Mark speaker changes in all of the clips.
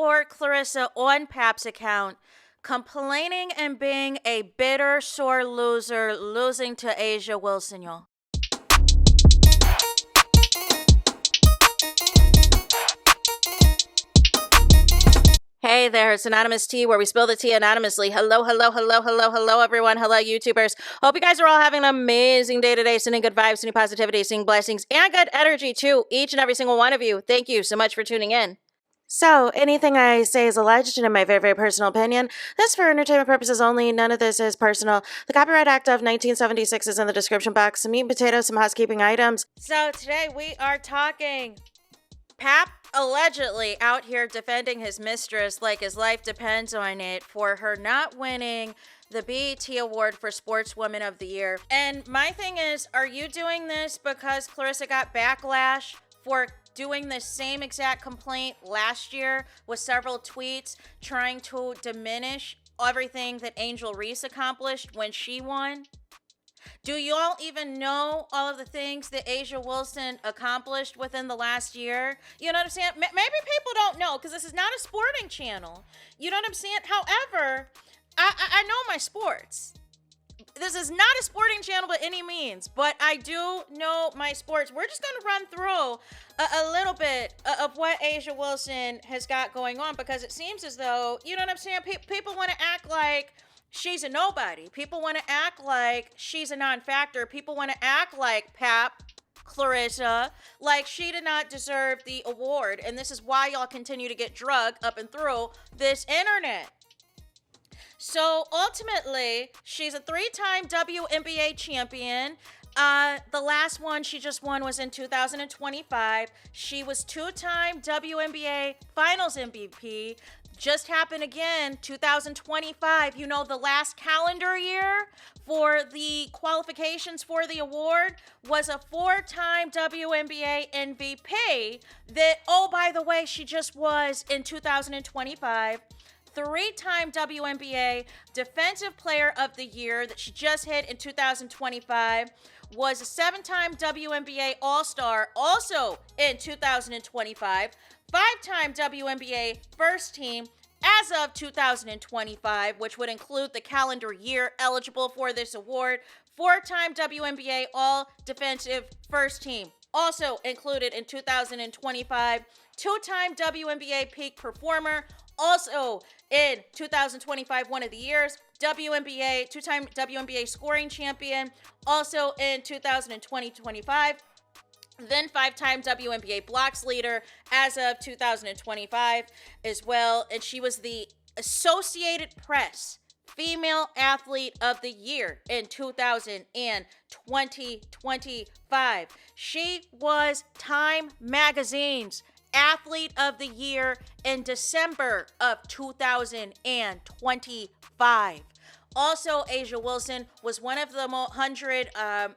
Speaker 1: or Claressa on Pap's account, complaining and being a bitter, sore loser, losing to Asia Wilson, y'all. Hey there, it's Anonymous Tea, where we spill the tea anonymously. Hello, hello, hello, hello, hello, everyone. Hello, YouTubers. Hope you guys are all having an amazing day today, sending good vibes, sending positivity, sending blessings, and good energy to each and every single one of you. Thank you so much for tuning in. So, anything I say is alleged and in my very, very personal opinion. This is for entertainment purposes only. None of this is personal. The Copyright Act of 1976 is in the description box. Some meat and potatoes, some housekeeping items. So, today we are talking Pap allegedly out here defending his mistress like his life depends on it for her not winning the BET Award for Sportswoman of the Year. And my thing is, are you doing this because Claressa got backlash for doing the same exact complaint last year with several tweets trying to diminish everything that Angel Reese accomplished when she won? Do y'all even know all of the things that Asia Wilson accomplished within the last year? You know what I'm saying? Maybe people don't know because this is not a sporting channel. You know what I'm saying? However, I know my sports. This is not a sporting channel by any means, but I do know my sports. We're just going to run through a little bit of what Asia Wilson has got going on because it seems as though, you know what I'm saying? People want to act like she's a nobody. People want to act like she's a non-factor. People want to act like Pap, Claressa, like she did not deserve the award. And this is why y'all continue to get drugged up and through this internet. So ultimately, she's a 3-time WNBA champion. The last one she just won was in 2025. She was 2-time WNBA Finals MVP. Just happened again, 2025, you know, the last calendar year for the qualifications for the award was a 4-time WNBA MVP that, oh, by the way, she just was in 2025. 3-time WNBA Defensive Player of the Year that she just hit in 2025. Was a 7-time WNBA All-Star also in 2025. 5-time WNBA First Team as of 2025, which would include the calendar year eligible for this award. 4-time WNBA All-Defensive First Team also included in 2025. 2-time WNBA Peak Performer also in 2025, one of the years. WNBA, 2-time WNBA scoring champion, also in 2020-25. Then 5-time WNBA blocks leader as of 2025 as well. And she was the Associated Press Female Athlete of the Year in 2025. She was Time Magazine's Athlete of the Year in December of 2025. Also, Asia Wilson was one of the 100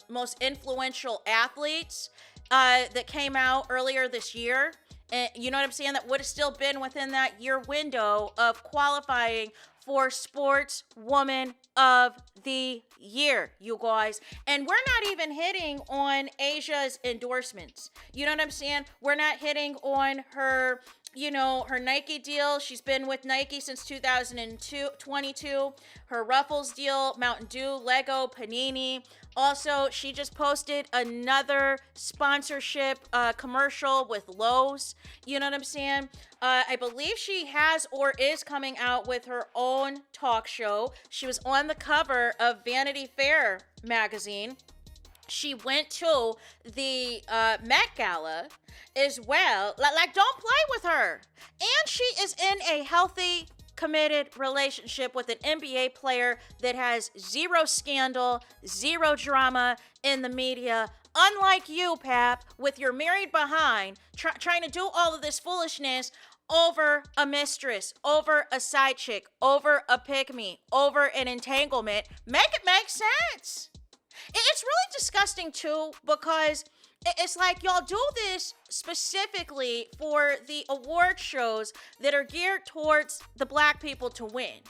Speaker 1: most influential athletes that came out earlier this year. And you know what I'm saying? That would have still been within that year window of qualifying for Sportswoman of the Year, you guys. And we're not even hitting on Asia's endorsements. You know what I'm saying? We're not hitting on her, you know, her Nike deal. She's been with Nike since 2022. Her Ruffles deal, Mountain Dew, Lego, Panini. Also, she just posted another sponsorship commercial with Lowe's. You know what I'm saying? I believe she has or is coming out with her own talk show. She was on the cover of Vanity Fair magazine. She went to the Met Gala as well. Like, don't play with her. And she is in a healthy, committed relationship with an NBA player that has zero scandal, zero drama in the media. Unlike you, Pap, with your married behind, trying to do all of this foolishness over a mistress, over a side chick, over a pick-me, over an entanglement. Make it make sense. It's really disgusting, too, because it's like y'all do this specifically for the award shows that are geared towards the black people to win.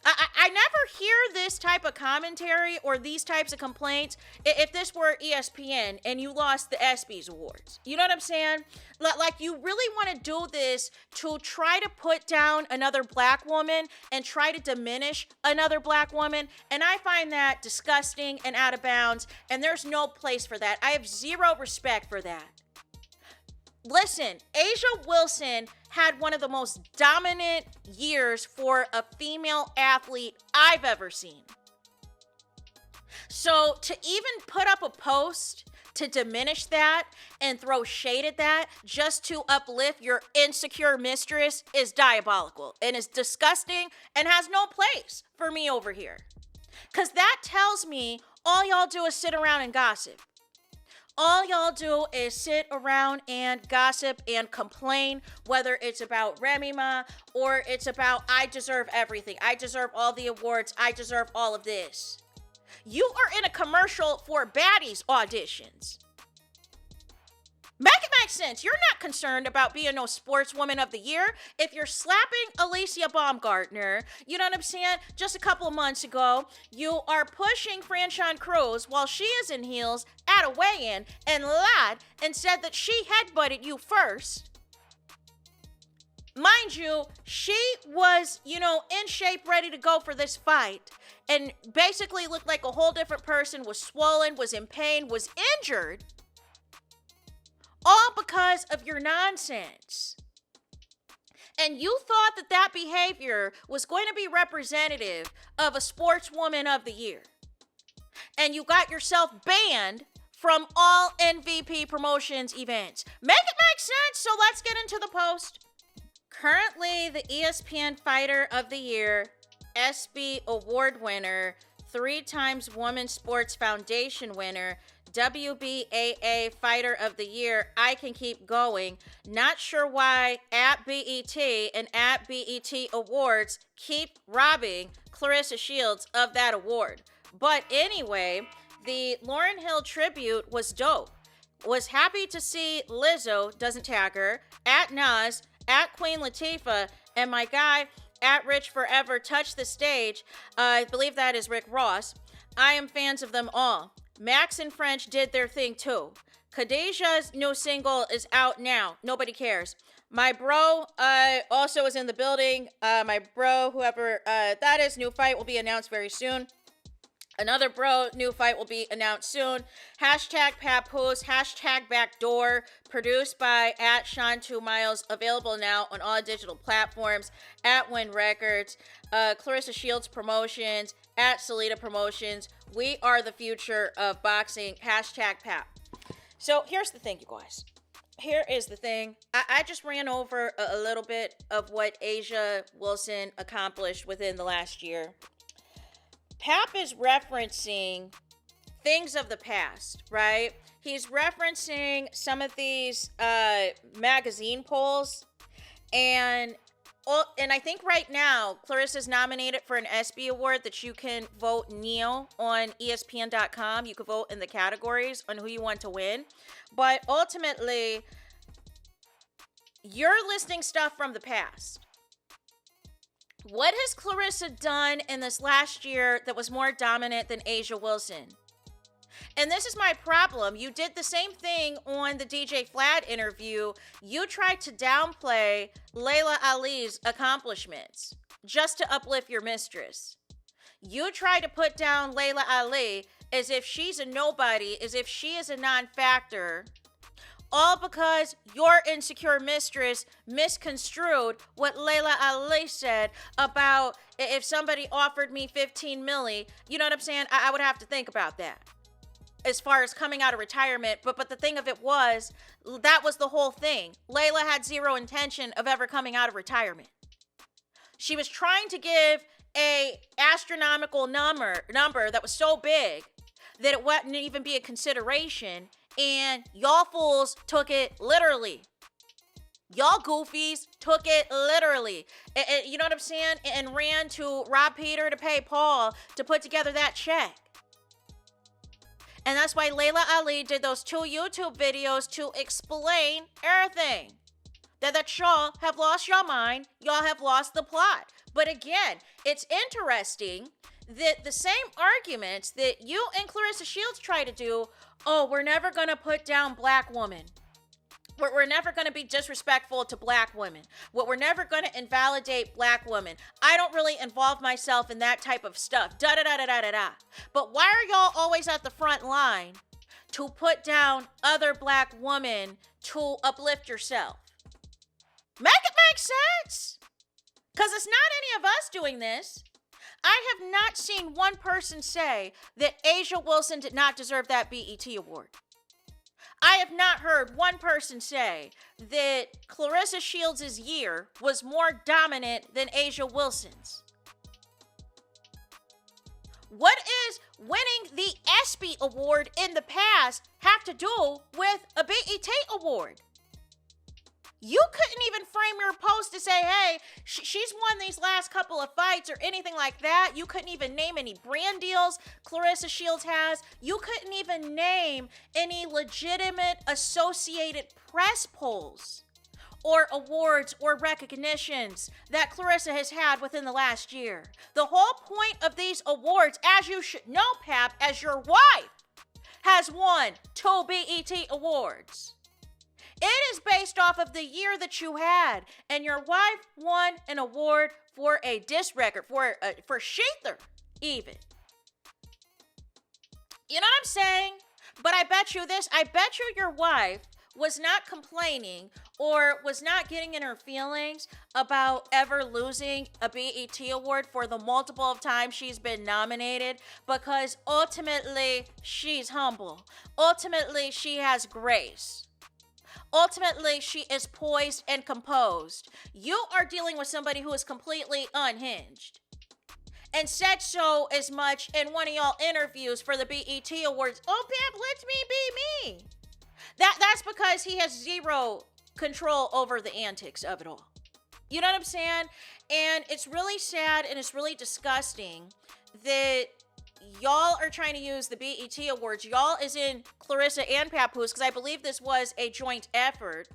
Speaker 1: I never hear this type of commentary or these types of complaints if this were ESPN and you lost the ESPYs awards. You know what I'm saying? Like, you really want to do this to try to put down another black woman and try to diminish another black woman. And I find that disgusting and out of bounds. And there's no place for that. I have zero respect for that. Listen, Asia Wilson had one of the most dominant years for a female athlete I've ever seen. So to even put up a post to diminish that and throw shade at that just to uplift your insecure mistress is diabolical and is disgusting and has no place for me over here. Because that tells me all y'all do is sit around and gossip. All y'all do is sit around and gossip and complain, whether it's about Remy Ma or it's about I deserve everything. I deserve all the awards. I deserve all of this. You are in a commercial for baddies auditions. Make it make sense. You're not concerned about being no sportswoman of the year. If you're slapping Alicia Baumgartner, you know what I'm saying? Just a couple of months ago, you are pushing Franchon Cruz while she is in heels at a weigh-in and lied and said that she headbutted you first. Mind you, she was, in shape, ready to go for this fight and basically looked like a whole different person, was swollen, was in pain, was injured. All because of your nonsense. And you thought that that behavior was going to be representative of a sportswoman of the year. And you got yourself banned from all MVP Promotions events. Make it make sense, so let's get into the post. Currently, the ESPN Fighter of the Year, ESPY Award winner, 3 times Women's Sports Foundation winner, WBAA Fighter of the Year, I can keep going. Not sure why at BET and at BET Awards keep robbing Claressa Shields of that award. But anyway, the Lauryn Hill tribute was dope. Was happy to see Lizzo, doesn't tag her, at Nas, at Queen Latifah, and my guy at Rich Forever touch the stage. I believe that is Rick Ross. I am fans of them all. Max and French did their thing too. Khadijah's new single is out now. Nobody cares. My bro also is in the building. My bro, whoever that is, new fight will be announced very soon. Another bro, new fight will be announced soon. Hashtag Papoose, hashtag Backdoor, produced by at Sean 2 Miles, available now on all digital platforms, at Win Records, Claressa Shields Promotions, at Salida Promotions. We are the future of boxing, hashtag Pap. So here's the thing, you guys. Here is the thing. I just ran over a little bit of what Asia Wilson accomplished within the last year. Pap is referencing things of the past, right? He's referencing some of these magazine polls, and I think right now Claressa's nominated for an ESPY award that you can vote Neo on ESPN.com. You can vote in the categories on who you want to win, but ultimately, you're listing stuff from the past. What has Claressa done in this last year that was more dominant than Asia Wilson? And this is my problem. You did the same thing on the DJ Flatt interview. You tried to downplay Layla Ali's accomplishments just to uplift your mistress. You tried to put down Layla Ali as if she's a nobody, as if she is a non-factor, all because your insecure mistress misconstrued what Layla Ali said about if somebody offered me 15 milli, you know what I'm saying? I would have to think about that as far as coming out of retirement. But the thing of it was, that was the whole thing. Layla had zero intention of ever coming out of retirement. She was trying to give a astronomical number that was so big that it wouldn't even be a consideration. And y'all fools took it literally. Y'all goofies took it literally. You know what I'm saying? And ran to rob Peter to pay Paul to put together that check. And that's why Layla Ali did those 2 YouTube videos to explain everything. that y'all have lost your mind, y'all have lost the plot. But again, it's interesting that the same arguments that you and Claressa Shields try to do, oh, we're never going to put down black women. We're never going to be disrespectful to black women. We're never going to invalidate black women. I don't really involve myself in that type of stuff. Da-da-da-da-da-da-da. But why are y'all always at the front line to put down other black women to uplift yourself? Make it make sense. Because it's not any of us doing this. I have not seen one person say that Asia Wilson did not deserve that BET award. I have not heard one person say that Claressa Shields' year was more dominant than Asia Wilson's. What is winning the ESPY award in the past have to do with a BET award? You couldn't even frame your post to say, hey, she's won these last couple of fights or anything like that. You couldn't even name any brand deals Claressa Shields has. You couldn't even name any legitimate Associated Press polls or awards or recognitions that Claressa has had within the last year. The whole point of these awards, as you should know, Pap, as your wife has won 2 BET awards. It is based off of the year that you had, and your wife won an award for a diss record, for Shather, even. You know what I'm saying? But I bet you your wife was not complaining or was not getting in her feelings about ever losing a BET award for the multiple of times she's been nominated, because ultimately she's humble. Ultimately she has grace. Ultimately, she is poised and composed. You are dealing with somebody who is completely unhinged. And said so as much in one of y'all interviews for the BET Awards. Oh, Pap, let me be me. That's because he has zero control over the antics of it all. You know what I'm saying? And it's really sad and it's really disgusting that y'all are trying to use the BET Awards. Y'all is in Claressa and Papoose, because I believe this was a joint effort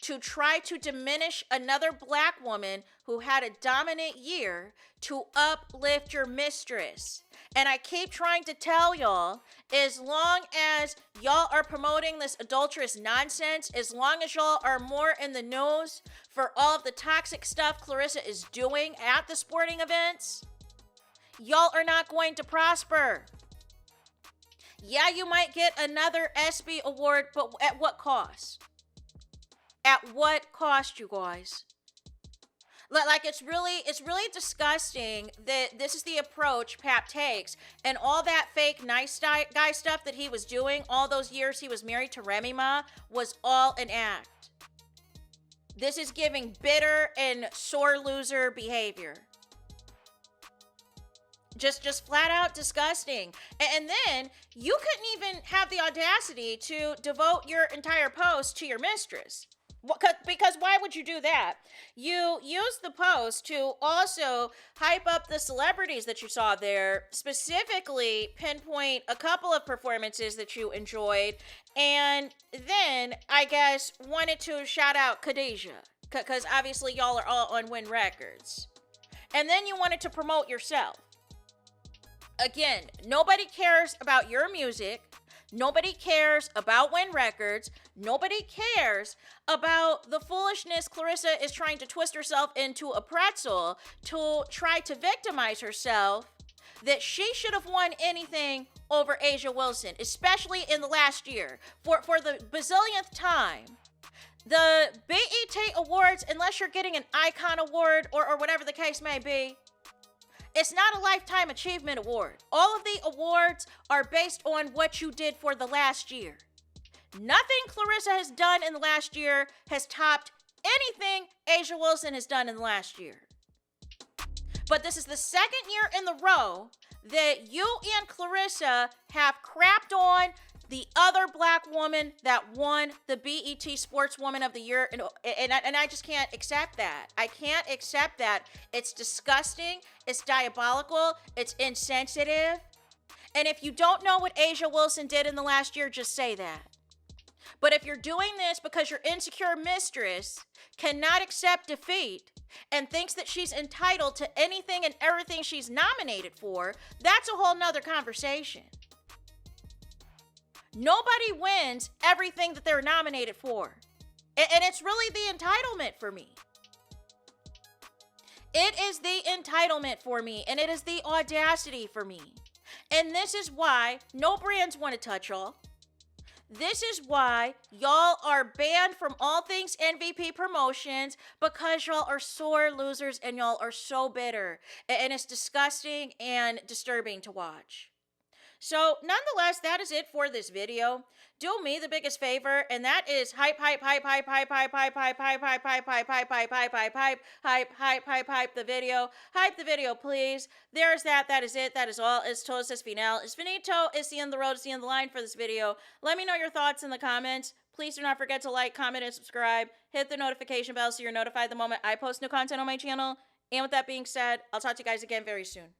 Speaker 1: to try to diminish another black woman who had a dominant year to uplift your mistress. And I keep trying to tell y'all, as long as y'all are promoting this adulterous nonsense, as long as y'all are more in the news for all of the toxic stuff Claressa is doing at the sporting events, y'all are not going to prosper. Yeah, you might get another ESPY award, but at what cost? At what cost, you guys? Like, it's really disgusting that this is the approach Pap takes, and all that fake nice guy stuff that he was doing all those years he was married to Remy Ma was all an act. This is giving bitter and sore loser behavior. Just flat out disgusting. And then you couldn't even have the audacity to devote your entire post to your mistress. Because why would you do that? You used the post to also hype up the celebrities that you saw there, specifically pinpoint a couple of performances that you enjoyed, and then, I guess, wanted to shout out Khadijah, because obviously y'all are all on Win Records. And then you wanted to promote yourself. Again, nobody cares about your music. Nobody cares about Win Records. Nobody cares about the foolishness Claressa is trying to twist herself into a pretzel to try to victimize herself, that she should have won anything over Asia Wilson, especially in the last year. For the bazillionth time, the BET Awards, unless you're getting an Icon Award or whatever the case may be, it's not a Lifetime Achievement Award. All of the awards are based on what you did for the last year. Nothing Claressa has done in the last year has topped anything Asia Wilson has done in the last year. But this is the second year in the row that you and Claressa have crapped on the other black woman that won the BET Sportswoman of the Year, and I just can't accept that. I can't accept that. It's disgusting. It's diabolical. It's insensitive. And if you don't know what Asia Wilson did in the last year, just say that. But if you're doing this because your insecure mistress cannot accept defeat and thinks that she's entitled to anything and everything she's nominated for, that's a whole nother conversation. Nobody wins everything that they're nominated for. And it's really the entitlement for me. It is the entitlement for me, and it is the audacity for me. And this is why no brands want to touch y'all. This is why y'all are banned from all things MVP promotions, because y'all are sore losers and y'all are so bitter. And it's disgusting and disturbing to watch. So, nonetheless, that is it for this video. Do me the biggest favor, and that is hype the video. Hype the video, please. There's that. That is it. That is all. Es todo es final. Es finito. It's the end of the road. It's the end of the line for this video. Let me know your thoughts in the comments. Please do not forget to like, comment, and subscribe. Hit the notification bell so you're notified the moment I post new content on my channel. And with that being said, I'll talk to you guys again very soon.